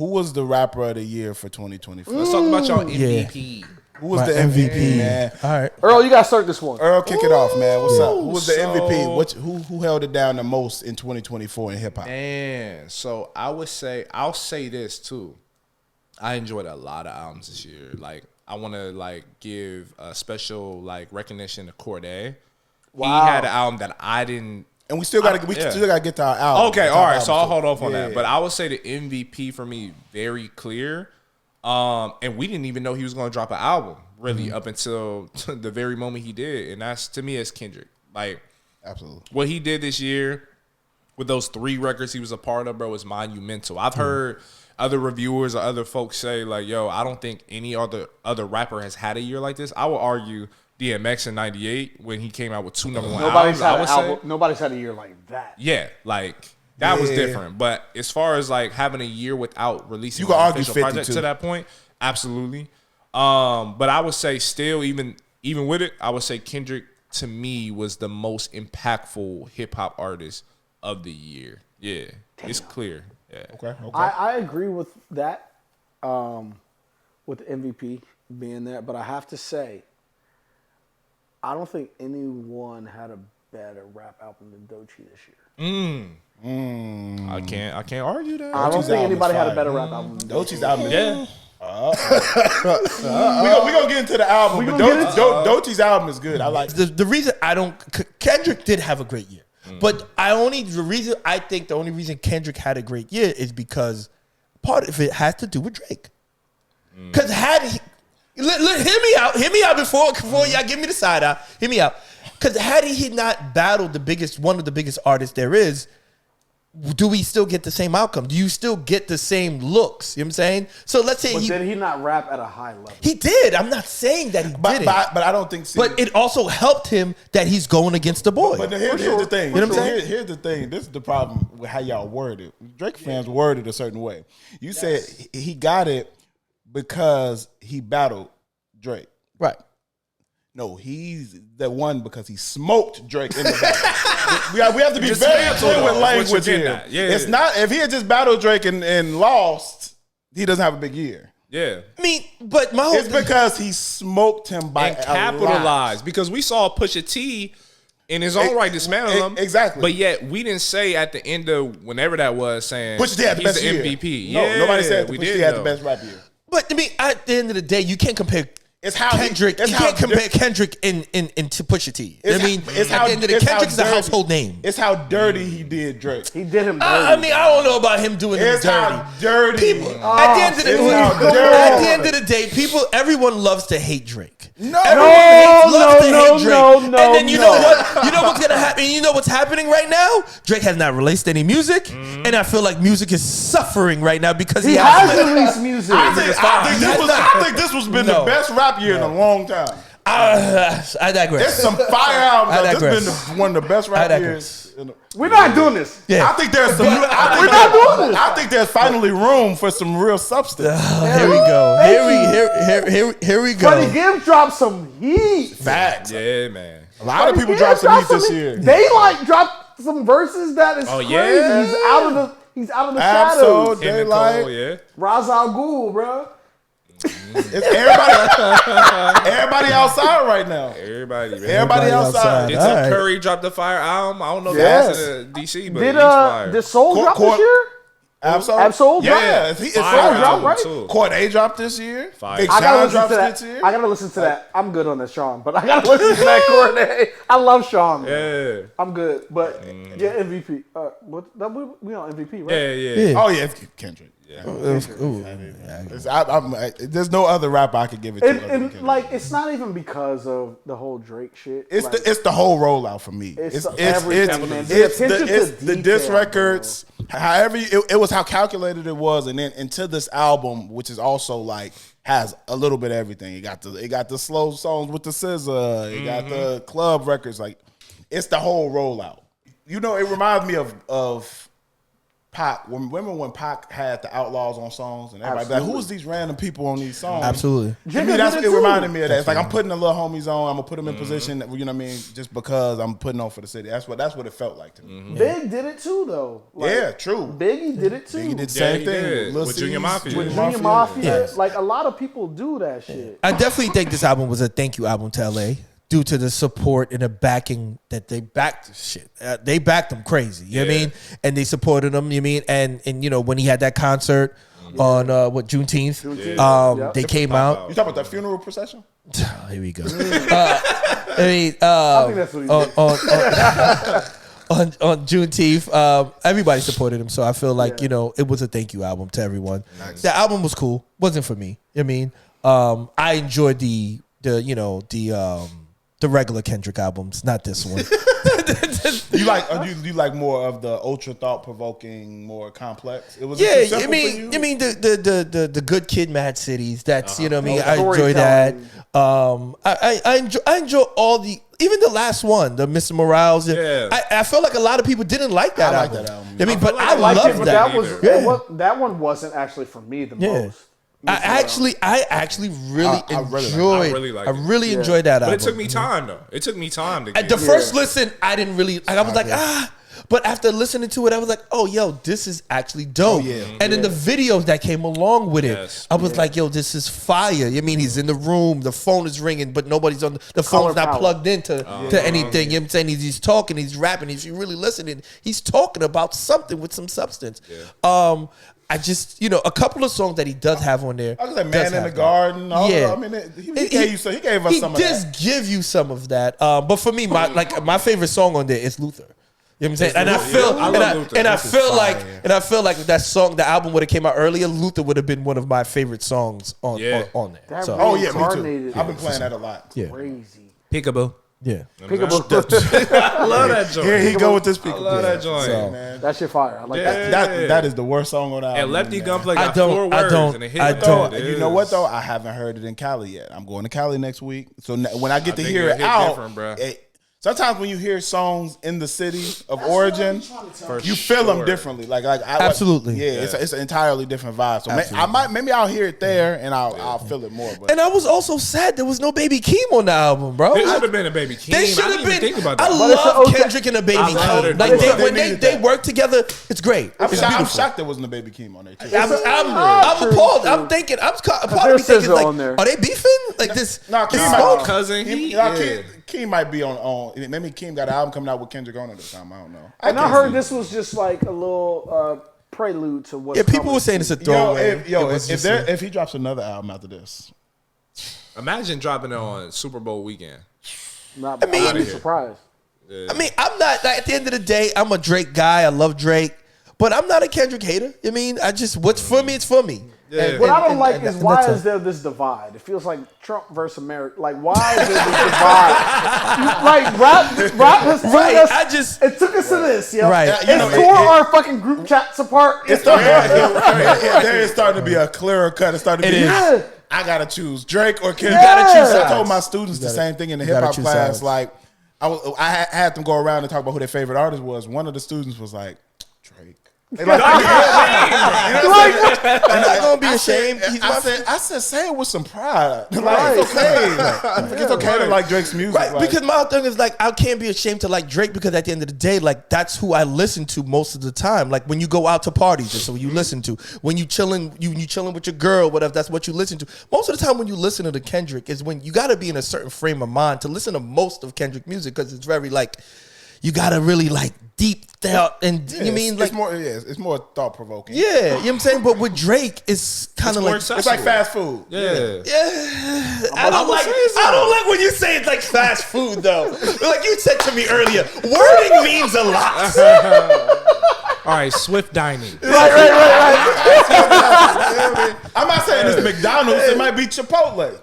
Who was the rapper of the year for 2024? Let's talk about y'all MVP. Who was the MVP, man? All right. Earl, you got to start this one. Earl, kick it off, man. What's up? Who was the MVP? Who held it down the most in 2024 in hip hop? Man, so I'll say this too. I enjoyed a lot of albums this year. Like, I want to give a special recognition to Cordae. Wow. He had an album that I didn't. And we still got to get to our album. Okay, all right. So I'll hold off on that. But I would say the MVP for me very clear. And we didn't even know he was going to drop an album really up until the very moment he did, and that's to me as Kendrick. Absolutely, what he did this year with those 3 records he was a part of, bro, was monumental. I've heard other reviewers or other folks say yo, I don't think any other rapper has had a year like this. I would argue DMX in '98 when he came out with 2 number 1 albums. Nobody's had a year like that. Yeah, that was different. But as far as having a year without releasing an official project to that point, absolutely. But I would say still, even with it, I would say Kendrick to me was the most impactful hip hop artist of the year. Yeah, it's clear. Yeah. Okay. I agree with that, with the MVP being there. But I have to say, I don't think anyone had a better rap album than Doechii this year. I can't argue that. I don't think anybody had a better rap album than Doechii's album. Yeah. We gonna get into the album, but Doechii's album is good. I like the reason I don't. Kendrick did have a great year, but the only reason Kendrick had a great year is because part of it has to do with Drake. Because hear me out before y'all give me the side out. Hear me out. Because had he not battled one of the biggest artists there is, do we still get the same outcome? Do you still get the same looks? You know what I'm saying? So let's say did he not rap at a high level? He did. I'm not saying that he didn't. But I don't think. But it also helped him that he's going against the boy. But here's the thing. You know what I'm saying? Here's the thing. This is the problem with how y'all word it. Drake fans word it a certain way. You said he got it because he battled Drake. Right. No, he's the one because he smoked Drake in the battle. we have to be very clear with language here. It's not if he had just battled Drake and lost, he doesn't have a big year. Yeah. I mean, but my whole it's because he smoked him by and capitalized because we saw Pusha T in his own right dismantle him. Exactly. But yet we didn't say at the end of whenever that was saying Pusha T had the best year. MVP. No, nobody said we Pusha did T had the best rap year. But I mean, at the end of the day, you can't compare It's how Kendrick. You can't compare Kendrick and to Pusha T. I mean, at the end of the day, Kendrick's a household name. It's how dirty he did Drake. He did him dirty. I mean, I don't know about him doing him It's dirty. how dirty. People, at the end of the day, everyone loves to hate Drake. No. And then you know what? You know what's gonna happen? You know what's happening right now? Drake has not released any music, and I feel like music is suffering right now because he has released music. I think this was been the best rap year in a long time. I digress. There's some fire albums. This has been one of the best rap years. We're not doing this. Yeah. I think there's some. We're not doing this. I think there's finally room for some real substance. Here we go. Here we go. Freddie Gibbs dropped some heat. Facts. Yeah, man. A lot of people dropped some heat this year. They dropped some verses that is crazy. Yeah. He's out of the shadows. Daylight. Yeah. Ra's al Ghul, bro. It's everybody outside right now. Everybody outside. Did Curry drop the fire album? I don't know if that's in DC, but did Soul drop this year? Absol? Yeah. It's Soul drop, right? Cordae dropped this year. I gotta listen to that. I gotta listen to that. I'm good on that, Sean, but I gotta listen to that Cordae. I love Sean. Yeah. I'm good, but MVP. We on MVP, right? Yeah. Oh yeah, it's Kendrick. Yeah. There's no other rapper I could give it to. And it's not even because of the whole Drake shit. It's the whole rollout for me. It's everything, man. It's the diss records. However, it was how calculated it was, and then into this album, which is also has a little bit of everything. It got the slow songs with the SZA. It got the club records. It's the whole rollout. You know, it reminds me of Pac, remember when Pac had the Outlaws on songs and everybody be like, who's these random people on these songs? Absolutely. To me, that's what it reminded me of that. It's like I'm putting the little homies on. I'm gonna put them in position. That, you know what I mean? Just because I'm putting on for the city. That's what it felt like to me. Big did it too, though. Like, yeah, true. Biggie did it too. Biggie did the same thing did. Lil With C's, Junior Mafia. With Junior Mafia. Yes. Like, a lot of people do that shit. I definitely think this album was a thank you album to LA due to the support and the backing that they backed this shit. They backed them crazy. You know what I mean? And they supported him, you know what I mean? And you know, when he had that concert on Juneteenth, they came out. You talking about that funeral procession? Here we go. I think that's what he did. On Juneteenth, everybody supported him, so I feel like you know it was a thank you album to everyone. Nice. The album was cool, wasn't for me. You know what I mean, I enjoyed the regular Kendrick albums, not this one. You like more of the ultra thought provoking, more complex. It was I mean the Good Kid, Mad Cities. That's you know what I mean. I enjoy that. I enjoy all the. Even the last one, the Mr. Morales. Yeah. I felt like a lot of people didn't like that album. Like that album. I mean, but like I liked loved it, that. but that one wasn't actually for me the most. I actually really enjoyed that album. But it took me time though. It took me time to. At the first listen, I didn't really. I was like, But after listening to it, I was like, oh, yo, this is actually dope. And then the videos that came along with it, I was like, yo, this is fire. I mean, he's in the room, the phone is ringing, but nobody's on the phone's not plugged into to anything. You know what I'm saying? He's talking, he's rapping. If you're really listening, he's talking about something with some substance. I just, a couple of songs that he does have on there. I was like, Man in the Garden. I mean, he gave us some of that. He does give you some of that. But for me, my favorite song on there is Luther. You know what I'm saying? And I feel like that song, the album would have came out earlier, Luther would have been one of my favorite songs on there. That me too. I've been playing that a lot. Crazy. Peekaboo. Yeah. Peekaboo. I love that joint. Here he go with this peekaboo. I love that joint. Man. That shit fire. I like that. That is the worst song on the album. And Lefty man. Gunplay got 4 words and it hit. You know what though? I haven't heard it in Cali yet. I'm going to Cali next week. So when I get to hear it out, sometimes when you hear songs in the city of origin, you feel them differently. Absolutely. It's an entirely different vibe. So maybe I'll hear it there and I'll feel it more. But. And I was also sad there was no Baby Keem on the album, bro. There should have been a Baby Keem. They should have been. Think about that. I love Kendrick and the Baby Keem. Like when they work together, it's great. I'm shocked there wasn't a Baby Keem on there too. I'm appalled. I'm thinking. I'm part of me thinking like, are they beefing? Like this? No, cousin. Keem might be on. Maybe Keem got an album coming out with Kendrick on at the time. I don't know. And I heard this was just like a little prelude to what. Yeah, people were saying it's a throwaway. If he drops another album after this, imagine dropping it on Super Bowl weekend. I'd be surprised. Yeah. I mean, I'm not. Like, at the end of the day, I'm a Drake guy. I love Drake, but I'm not a Kendrick hater. I mean, what's for me, it's for me. Yeah. What I don't like is why is there this divide? It feels like Trump versus America. Like, why is there this divide? Like, rap has taken us. It took us to this, yo. Right. It's tore our fucking group chats apart. There is starting to be a clearer cut. It's starting to be. I gotta choose Drake or Kendrick. You gotta choose I sides. told my students the same thing in the hip hop class. sides. Like, I had them go around and talk about who their favorite artist was. One of the students was like, Drake. They like, I'm not gonna be ashamed. I said, say it with some pride. Like, it's okay. It's okay to like Drake's music. Right, because my thing is like I can't be ashamed to like Drake because at the end of the day, like that's who I listen to most of the time. Like when you go out to parties, that's what you listen to. When you chilling, you chilling with your girl, whatever, that's what you listen to. Most of the time when you listen to the Kendrick is when you got to be in a certain frame of mind to listen to most of Kendrick music because it's very like you got to really like deep thought and you mean like it's more thought provoking. Yeah, you know what I'm saying? But with Drake, it's kind of like it's like fast food. Yeah. I don't like when you say it's like fast food though. Like you said to me earlier, wording means a lot. All right, swift dining. Right. I'm not saying it's McDonald's. It might be Chipotle.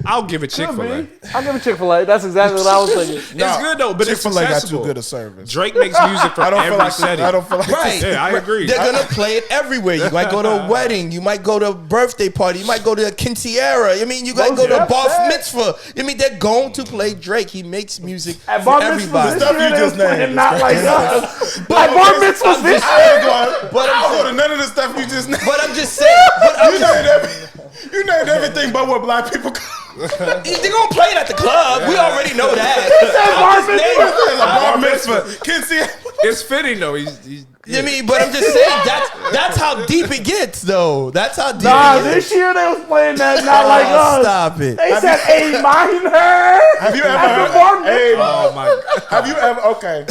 I'll give it Chick-fil-A. I'll give it Chick-fil-A. That's exactly what I was thinking. It's good though, but Chick-fil-A it's got accessible. too good a service. Drake makes music for every setting. I don't feel like Right. Yeah, I agree. They're gonna play it everywhere. You might go to a wedding. You might go to a birthday party. You might go to a quinceañera. I mean, you might go to a bar mitzvah. I mean, they're going to play Drake. He makes music At for bar mitzvahs everybody. this year, they was playing Not Like Us. At bar mitzvahs this I year. ain't going. But I'm going to none of the stuff you just named. But I'm just saying. You named everything but what black people call. They're gonna play it at the club. We already know that. Bar mitzvah. Can't see it. It's fitting though. He's I mean, but I'm just saying that's how deep it gets, though. That's how deep Nah, it gets. this year they was playing that Not Like Us. Stop it. They said A minor. Have you At ever the bar heard? Hey, oh my God. have you ever? Okay.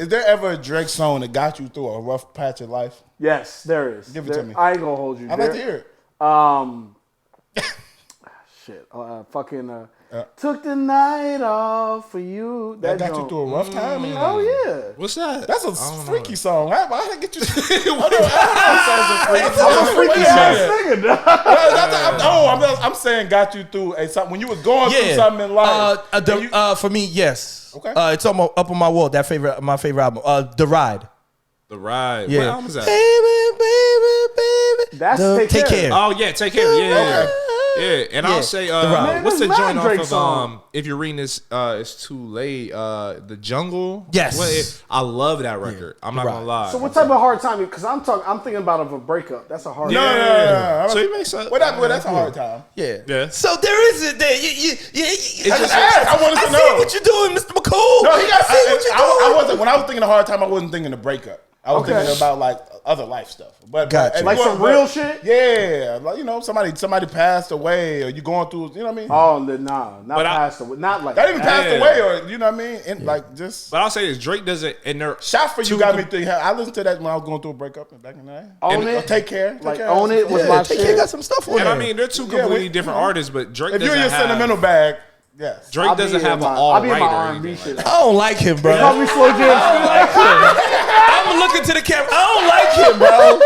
Is there ever a Drake song that got you through a rough patch of life? Yes, there is. Give it to me. I ain't gonna hold you. I'd like to hear it. Shit. Took the night off for you. That got you through a rough time. Oh yeah. What's that? That's a freaky song. Why did I get you? I'm a freaky ass nigga. I'm saying got you through something when you was going through something in life. For me, yes. Okay. It's up on my wall. My favorite album. The Ride. The Ride. Yeah. What album is that? Baby. That's Take Care. Oh yeah, Take Care. Yeah. Yeah, and I'll say, what's the there's joint mad Drake off of song. If you're reading this, it's too late. The Jungle. Yes. I love that record. I'm not gonna lie. So what type of hard time? Because I'm thinking about of a breakup. That's a hard. No. So he makes up. Well, that's a hard time. Yeah. So there is it there. I wanted to I know. see what you're doing, Mr. McCool. No, he got. I see what you're doing. I wasn't when I was thinking of hard time. I wasn't thinking of breakup. I was thinking about like other life stuff. But Gotcha. Like some real shit? Yeah, like somebody passed away, or you going through. You know what I mean? Oh, not passed away. Not like That even passed Yeah. away, or you know what I mean? And like just But I'll say this: Drake doesn't. And they're Shot for You got me thinking. I listened to that when I was going through a breakup back in the day. Own It. Take Care. Like Own It was Yeah, my Take shit. Care got some stuff on And there. I mean, they're two completely different artists, but Drake If doesn't you're in your have sentimental bag, yes. Drake doesn't have an all I'll be in right my or R&B anything. shit. I don't like him, bro. Call me Slow Jam. I'm looking to the camera. I don't like him, bro.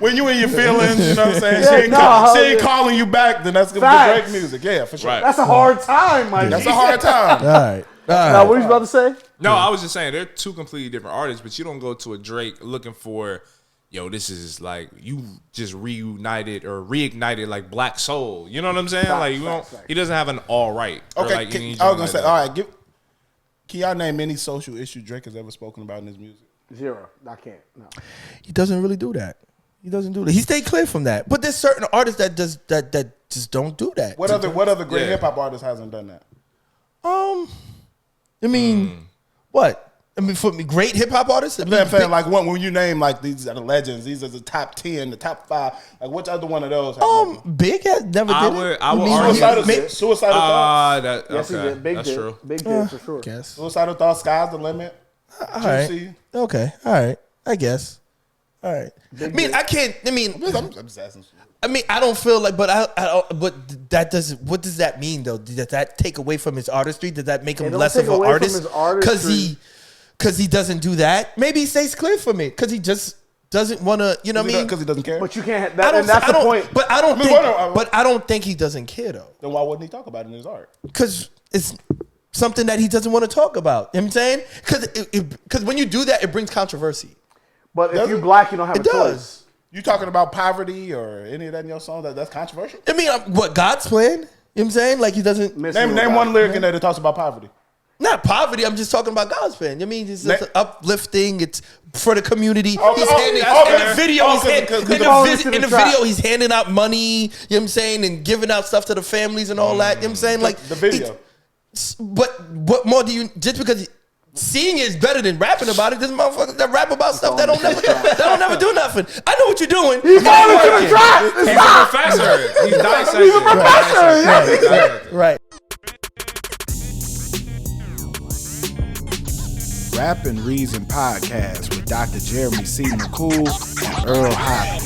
When you in your feelings, you know what I'm saying? She ain't calling you back, then that's gonna be Drake music. Yeah, for sure. Right. That's a hard time, Mike. That's a hard time. All right. Now, what you about to say? No, I was just saying they're two completely different artists, but you don't go to a Drake looking for, this is like you just reunited or reignited like Black Soul. You know what I'm saying? Like you don't. He doesn't have an all right. Okay, Like I was gonna say, all right, can y'all name any social issue Drake has ever spoken about in his music? Zero. I can't. No. He doesn't really do that. He doesn't do that. He stayed clear from that. But there's certain artists that just don't do that. What other great hip hop artist hasn't done that? I mean, what? I mean, for me, great hip hop artists. I'm saying, like when you name like these are the legends, these are the top 10, the top 5. Like which other one of those? Big has never did it. I would argue Suicidal Thoughts. Yes, he did. Big That's did. true. Big did for sure. Guess. Suicidal Thoughts, Sky's the Limit. All right. Juicy. Okay. All right. I guess. All right. I can't. I'm just asking. I don't feel like, but that doesn't. What does that mean though? Does that take away from his artistry? Does that make him less of an artist? Because he doesn't do that. Maybe he stays clear from it because he just doesn't want to. You know what I mean? Because he doesn't care. But you can't. And that's the point. But I don't think. But I don't think he doesn't care though. Then why wouldn't he talk about it in his art? Because it's something that he doesn't want to talk about. You know what I'm saying? Because when you do that, it brings controversy. But if you're black, you don't have a choice. You talking about poverty or any of that in your song? That's controversial. I mean, what God's plan? You know what I'm saying? Like he doesn't name one lyric in there that talks about poverty. Not poverty. I'm just talking about God's plan. I mean, it's uplifting. It's for the community. In the video, he's handing out money. You know what I'm saying, and giving out stuff to the families and all that. You know what I'm saying, like the video. But what more do you? Just because seeing it is better than rapping about it, this motherfucker that rap about stuff that don't never do nothing. I know what you're doing. He's falling to the trap. He's a professor. He's dissecting. He's a professor. Right. Rap and Reason Podcast with Dr. Jeremy C. McCool and Earl Hopkins.